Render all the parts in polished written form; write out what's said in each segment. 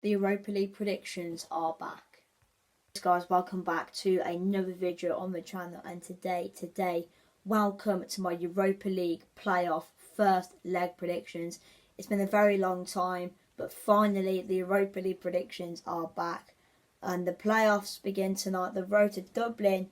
The Europa League predictions are back. Guys, welcome back to another video on the channel, and today welcome to my Europa League playoff first leg predictions. It's been a very long time, but finally the Europa League predictions are back and the playoffs begin tonight. The road to Dublin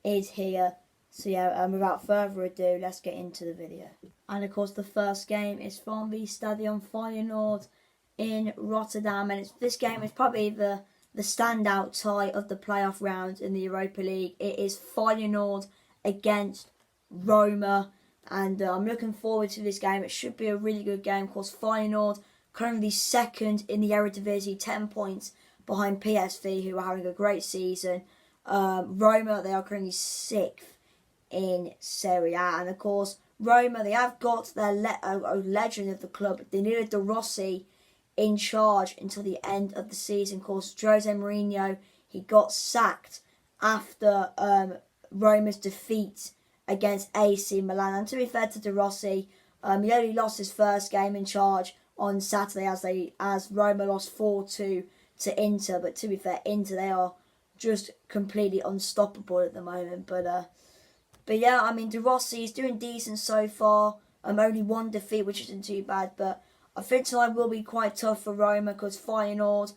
is here. So yeah, without further ado, let's get into the video. And of course the first game is from the Stadion Feyenoord in Rotterdam, and this game is probably the standout tie of the playoff round in the Europa League. It is Feyenoord against Roma, and I'm looking forward to this game. It should be a really good game. Of course, Feyenoord currently second in the Eredivisie, 10 points behind PSV, who are having a great season. Roma, they are currently 6th in Serie A, and of course Roma, they have got their legend of the club. They needed De Rossi in charge until the end of the season. Of course, Jose Mourinho, he got sacked after Roma's defeat against AC Milan. And to be fair to De Rossi, he only lost his first game in charge on Saturday as Roma lost 4-2 to Inter. But to be fair, Inter, they are just completely unstoppable at the moment. But yeah, I mean, De Rossi is doing decent so far. Only one defeat, which isn't too bad, but I think tonight will be quite tough for Roma because Feyenoord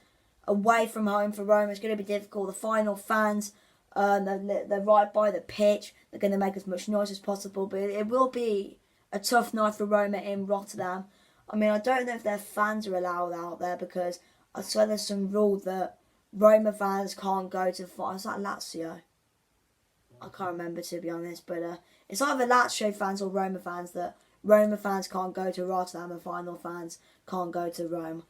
away from home for Roma is going to be difficult. The final fans, they're right by the pitch. They're going to make as much noise as possible, but it will be a tough night for Roma in Rotterdam. I mean, I don't know if their fans are allowed out there because I swear there's some rule that Roma fans can't go to the Is that Lazio? I can't remember, to be honest, but it's either Lazio fans or Roma fans that Roma fans can't go to Rotterdam and Feyenoord fans can't go to Rome.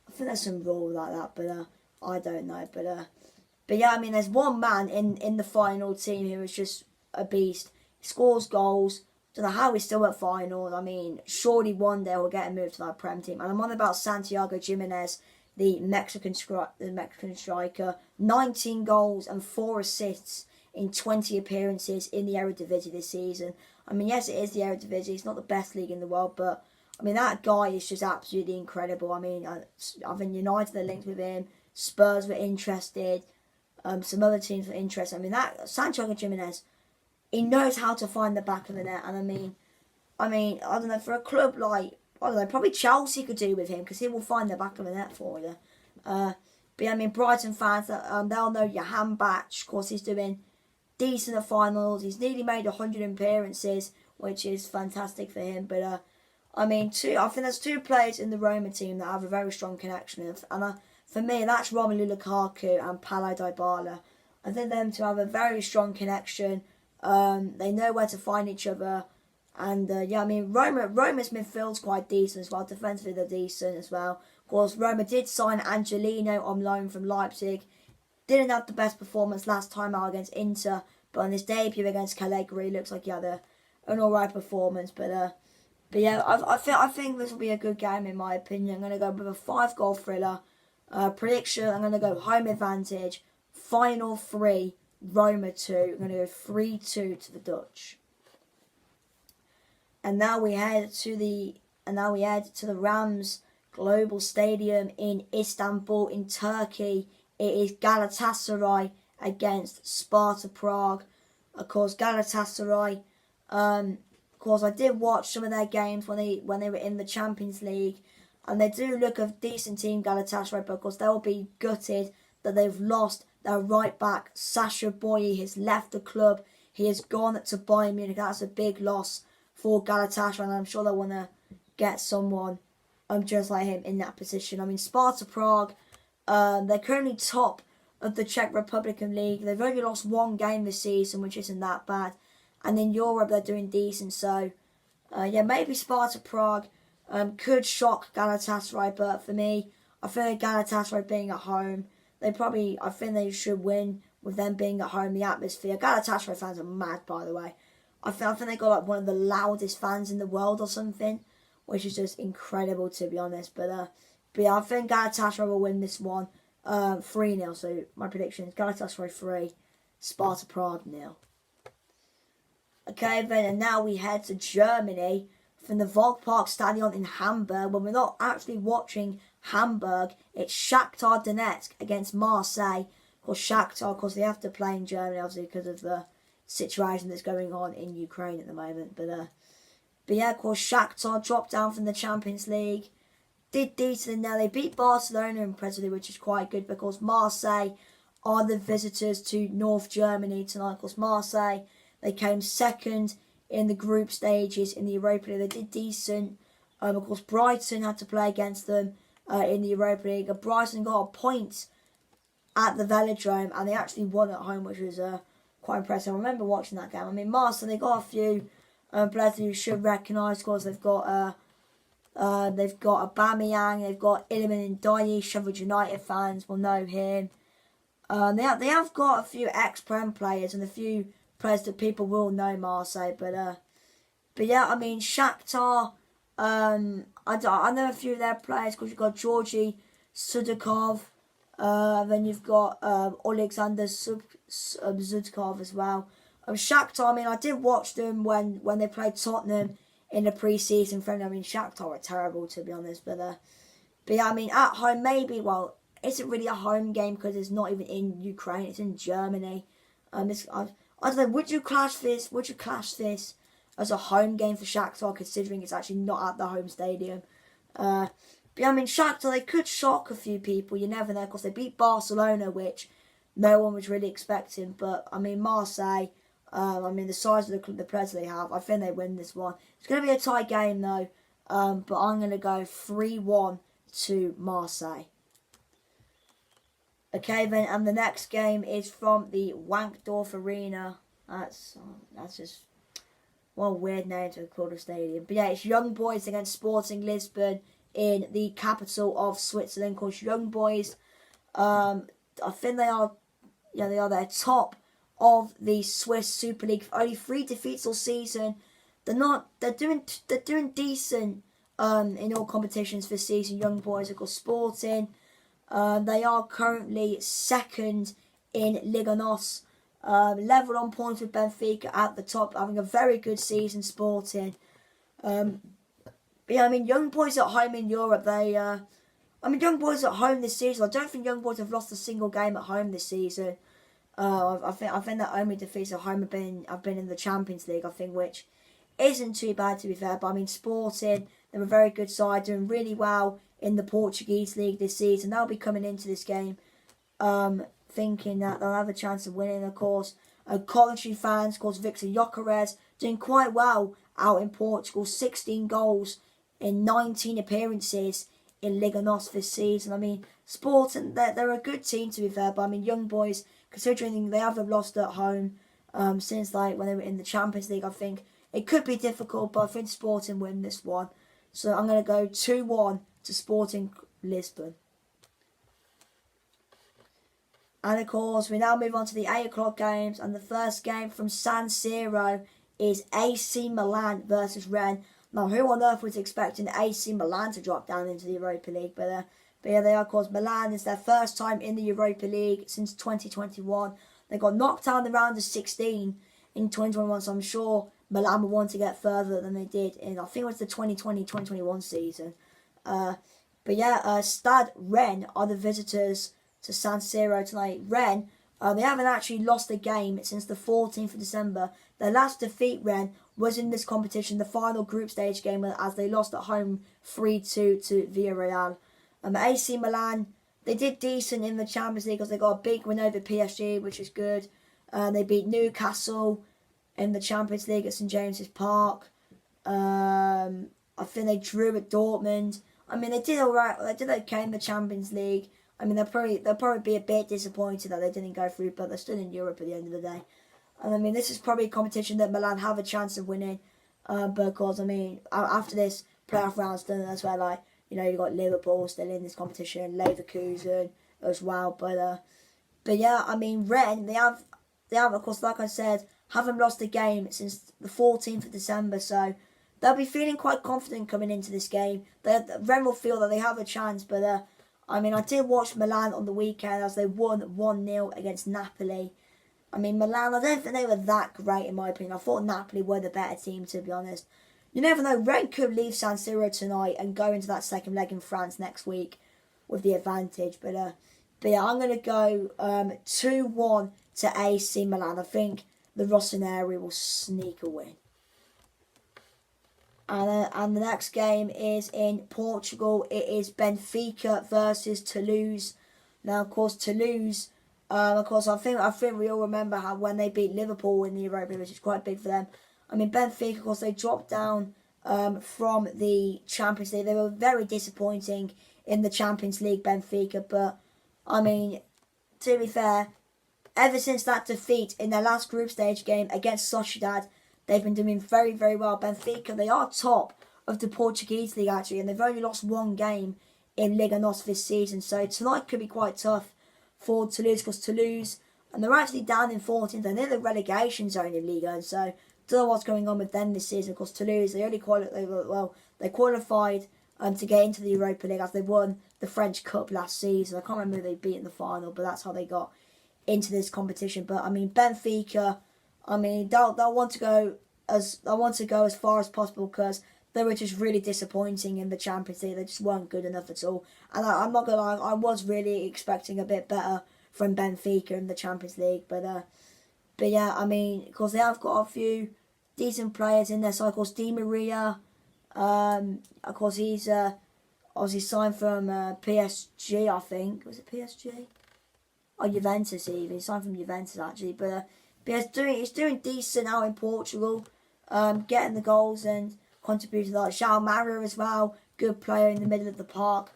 I think there's some rule like that, but I don't know. But yeah, I mean, there's one man in the Feyenoord team who is just a beast. He scores goals. Don't know how he's still at Feyenoord. I mean, surely one day we'll get him moved to that Prem team. And I'm on about Santiago Jimenez, the Mexican striker. 19 goals and 4 assists in 20 appearances in the Eredivisie this season. I mean, yes, it is the Eredivisie. It's not the best league in the world, but I mean, that guy is just absolutely incredible. I mean, I think United are linked with him. Spurs were interested. Some other teams were interested. I mean, that Santiago Jimenez, he knows how to find the back of the net. And I mean, I don't know, for a club like, I don't know, probably Chelsea could do with him because he will find the back of the net for you. But yeah, I mean, Brighton fans, they'll know Johan Batch. Of course, he's doing decent at finals. He's nearly made 100 appearances, which is fantastic for him. But I mean, I think there's 2 players in the Roma team that have a very strong connection with, and for me, that's Romelu Lukaku and Paulo Dybala. I think them two have a very strong connection. They know where to find each other, and yeah, I mean, Roma's midfield's quite decent as well. Defensively, they're decent as well. Of course, Roma did sign Angelino on loan from Leipzig. Didn't have the best performance last time out against Inter, but on his debut against Cagliari, looks like he had an alright performance. But yeah, I think this will be a good game in my opinion. I'm going to go with a 5-goal thriller. Prediction, I'm going to go home advantage. Final 3, Roma 2. I'm going to go 3-2 to the Dutch. And now we head to the Rams Global Stadium in Istanbul in Turkey. It is Galatasaray against Sparta Prague. Of course, Galatasaray. Of course, I did watch some of their games when they were in the Champions League, and they do look a decent team, Galatasaray. But of course, they'll be gutted that they've lost their right back, Sasha Boye. Has left the club. He has gone to Bayern Munich. That's a big loss for Galatasaray, and I'm sure they want to get someone just like him in that position. I mean, Sparta Prague. They're currently top of the Czech Republican League. They've only lost 1 game this season, which isn't that bad. And in Europe, they're doing decent. So, yeah, maybe Sparta Prague could shock Galatasaray. But for me, I feel like Galatasaray being at home, I think they should win with them being at home. The atmosphere. Galatasaray fans are mad, by the way. I think they got like one of the loudest fans in the world or something, which is just incredible, to be honest. But yeah, I think Galatasaray will win this one 3-0. So my prediction is Galatasaray 3, Sparta Prague 0. Okay, then, and now we head to Germany from the Volkspark Stadion in Hamburg, when we're not actually watching Hamburg. It's Shakhtar Donetsk against Marseille. Of course, Shakhtar, of course, they have to play in Germany, obviously, because of the situation that's going on in Ukraine at the moment. But yeah, of course, Shakhtar dropped down from the Champions League. Did decent in there. They beat Barcelona impressively, which is quite good because Marseille are the visitors to North Germany tonight. Of course, Marseille, they came second in the group stages in the Europa League. They did decent. Of course, Brighton had to play against them in the Europa League. Brighton got a point at the Velodrome and they actually won at home, which was quite impressive. I remember watching that game. I mean, Marseille, they got a few players who you should recognise. Of course, they've got Aubameyang, they've got Iliman Ndiaye. Sheffield United fans will know him. They have got a few ex-Prem players and a few players that people will know Marseille. But yeah, I mean Shakhtar. I know a few of their players because you've got Georgi Sudakov. Then you've got Alexander Zudkov as well. Shakhtar, I mean, I did watch them when they played Tottenham in the pre-season friendly. I mean, Shakhtar are terrible, to be honest. But yeah, I mean, at home, maybe, well, it's not really a home game because it's not even in Ukraine. It's in Germany. I don't know, would you class this as a home game for Shakhtar, considering it's actually not at the home stadium? But yeah, I mean, Shakhtar, they could shock a few people. You never know, because they beat Barcelona, which no one was really expecting. But, I mean, Marseille, I mean, the size of the players they have, I think they win this one. It's going to be a tight game, though. But I'm going to go 3-1 to Marseille. Okay, then, and the next game is from the Wankdorf Arena. That's just what a weird name to call the stadium. But yeah, it's Young Boys against Sporting Lisbon in the capital of Switzerland. Of course, Young Boys, I think they are their top of the Swiss Super League. Only 3 defeats all season. They're doing decent in all competitions this season. Young Boys, of course, Sporting. They are currently second in Liga NOS, level on points with Benfica at the top, having a very good season. Sporting. Yeah, I mean, Young Boys at home in Europe. Young Boys at home this season. I don't think Young Boys have lost a single game at home this season. I think that only defeats at home have been in the Champions League. I think, which isn't too bad to be fair. But I mean, Sporting, they're a very good side, doing really well in the Portuguese league this season. They'll be coming into this game thinking that they'll have a chance of winning, of course. Coventry fans, of course, Victor Gyökeres doing quite well out in Portugal. 16 goals in 19 appearances in Liga NOS this season. I mean, Sporting, they're a good team to be fair, but I mean, Young Boys, considering they haven't lost at home since when they were in the Champions League, I think it could be difficult, but I think Sporting win this one. So I'm going to go 2-1 to Sporting Lisbon. And of course, we now move on to the 8 o'clock games. And the first game from San Siro is AC Milan versus Rennes. Now, who on earth was expecting AC Milan to drop down into the Europa League? But yeah, they are, of course, Milan. It's their first time in the Europa League since 2021. They got knocked out in the round of 16 in 2021. So I'm sure Milan will want to get further than they did in, I think it was the 2020-2021 season. But yeah, Stade Rennes are the visitors to San Siro tonight. Rennes, they haven't actually lost a game since the 14th of December. Their last defeat, Rennes, was in this competition, the final group stage game, as they lost at home 3-2 to Villarreal. AC Milan, they did decent in the Champions League because they got a big win over PSG, which is good. They beat Newcastle in the Champions League at St James's Park. I think they drew at Dortmund. I mean, they did alright. They did okay in the Champions League. I mean, they'll probably be a bit disappointed that they didn't go through, but they're still in Europe at the end of the day. And I mean, this is probably a competition that Milan have a chance of winning, because I mean, after this playoff round's done, that's where you got Liverpool still in this competition, Leverkusen as well. But yeah, I mean, Rennes, they have of course, like I said, haven't lost a game since the 14th of December, so they'll be feeling quite confident coming into this game. Rennes will feel that they have a chance, but I mean, I did watch Milan on the weekend as they won 1-0 against Napoli. I mean, Milan, I don't think they were that great in my opinion. I thought Napoli were the better team, to be honest. You never know, Rennes could leave San Siro tonight and go into that second leg in France next week. with the advantage. But yeah, I'm going to go 2-1 to AC Milan. I think the Rossoneri will sneak a win. And the next game is in Portugal. It is Benfica versus Toulouse. Now, of course, Toulouse. Of course, I think we all remember how when they beat Liverpool in the Europa, which is quite big for them. I mean, Benfica, of course, they dropped down from the Champions League. They were very disappointing in the Champions League, Benfica. But I mean, to be fair, ever since that defeat in their last group stage game against Sociedad, they've been doing very, very well. Benfica, they are top of the Portuguese league actually, and they've only lost one game in Liga NOS this season. So tonight could be quite tough for Toulouse, because Toulouse, and they're actually down in 14th, and they're the relegation zone in Liga, and so don't know what's going on with them this season. Of course, Toulouse, they qualified to get into the Europa League as they won the French Cup last season. I can't remember who they beat in the final, but that's how they got into this competition. But I mean, Benfica, I mean, they'll want to go as far as possible, because they were just really disappointing in the Champions League. They just weren't good enough at all. And I'm not gonna lie, I was really expecting a bit better from Benfica in the Champions League. But yeah, I mean, because they have got a few decent players in there. So of course, Di Maria, of course he's obviously signed from PSG. I think was it PSG or Juventus even. He signed from Juventus actually, but he's doing decent out in Portugal, getting the goals and contributing to that. João Mario as well, good player in the middle of the park.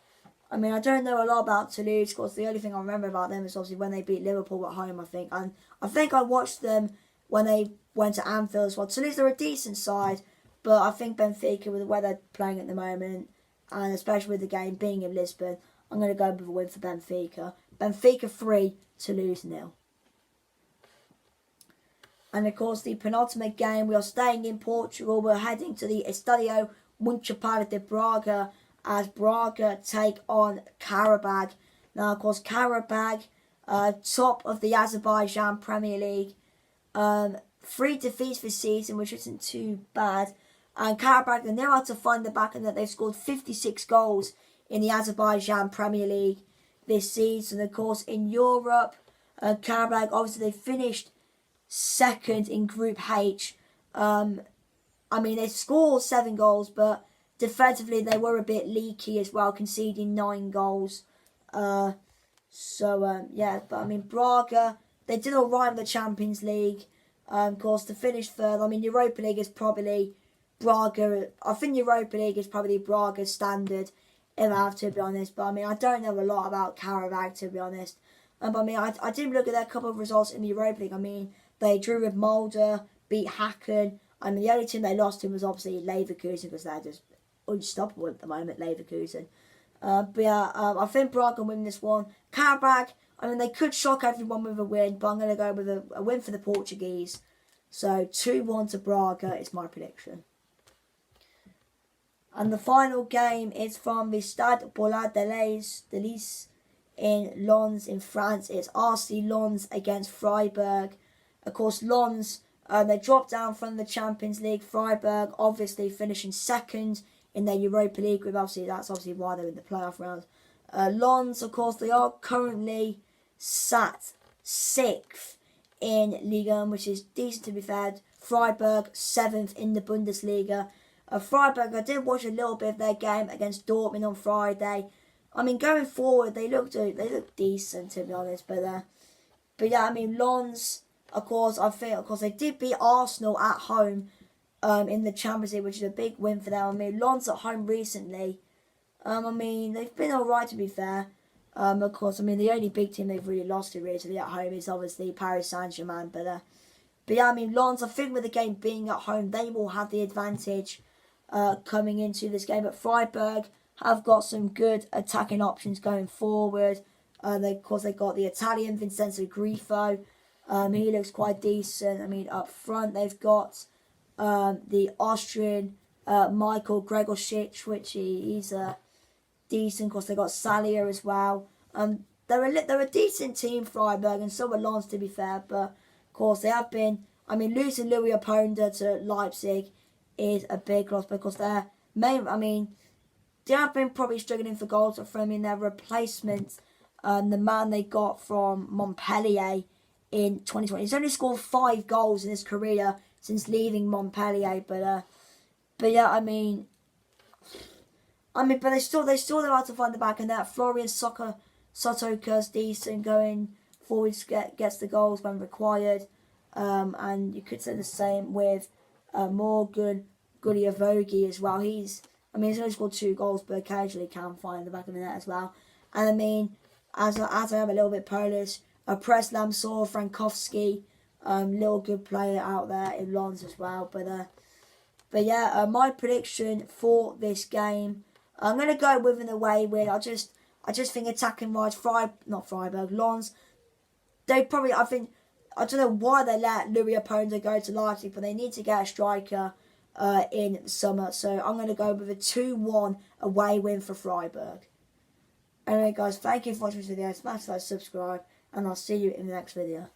I mean, I don't know a lot about Toulouse, because the only thing I remember about them is obviously when they beat Liverpool at home, I think. And I think I watched them when they went to Anfield as well. Toulouse are a decent side, but I think Benfica, with the way they're playing at the moment, and especially with the game being in Lisbon, I'm going to go with a win for Benfica. Benfica 3, Toulouse 0. And of course, the penultimate game, we are staying in Portugal. We're heading to the Estadio Municipal de Braga as Braga take on Karabag. Now, of course, Karabag, top of the Azerbaijan Premier League. 3 defeats this season, which isn't too bad. And Karabag, they're now out to find the back, and that they've scored 56 goals in the Azerbaijan Premier League this season. Of course, in Europe, Karabag, obviously, they finished second in Group H. I mean, they scored 7 goals, but defensively they were a bit leaky as well, conceding 9 goals. Yeah, but I mean, Braga, they did all right in the Champions League. Of course, to finish third, I mean, Europa League is probably Braga. I think Europa League is probably Braga's standard, if I have to be honest. But I mean, I don't know a lot about Karabag, to be honest. But I mean, I did look at their couple of results in the Europa League. I mean, they drew with Molde, beat Hacken. I mean, the only team they lost to was obviously Leverkusen, because they're just unstoppable at the moment, Leverkusen. But yeah, I think Braga win this one. Karabag, I mean, they could shock everyone with a win, but I'm going to go with a win for the Portuguese. So 2-1 to Braga is my prediction. And the final game is from the Stade Bollard de Lys in Lens in France. It's RC Lens against Freiburg. Of course, Lens, they dropped down from the Champions League. Freiburg obviously finishing second in their Europa League group. Obviously, that's obviously why they're in the playoff round. Lens, of course, they are currently sat 6th in Liga, which is decent to be fair. Freiburg 7th in the Bundesliga. Freiburg, I did watch a little bit of their game against Dortmund on Friday. I mean, going forward, they look decent, to be honest. But yeah, I mean, Lens, of course, they did beat Arsenal at home in the Champions League, which is a big win for them. I mean, Lens at home recently, I mean, they've been alright, to be fair. Of course, I mean, the only big team they've really lost to recently at home is obviously Paris Saint-Germain. But yeah, I mean, Lens, I think with the game being at home, they will have the advantage coming into this game. But Freiburg have got some good attacking options going forward. Of course, they've got the Italian Vincenzo Grifo. He looks quite decent. I mean, up front, they've got the Austrian Michael Gregorczyk, which he's decent. Of course, they've got Salia as well. They're a decent team, Freiburg, and so are Lens, to be fair. But, of course, they have been... I mean, losing Louis Oponda to Leipzig is a big loss, because their main... I mean, they have been probably struggling for goals from their replacement, the man they got from Montpellier in 2020. He's only scored 5 goals in his career since leaving Montpellier, but yeah, I mean, but they still know how to find the back, and that Florian Sotoka's decent going forwards, gets the goals when required, and you could say the same with Morgan Guliavogi as well. He's only scored 2 goals, but occasionally can find the back of the net as well. And I mean, as I am a little bit Polish, Preslamsor, Frankowski, little good player out there in Lons as well. But yeah, my prediction for this game, I'm gonna go with an away win. I just think attacking wise, Freiburg, Lons, I don't know why they let Louis Oponda go to Leipzig, but they need to get a striker in the summer. So I'm going to go with a 2-1 away win for Freiburg. Anyway guys, thank you for watching this video. Smash like, subscribe, and I'll see you in the next video.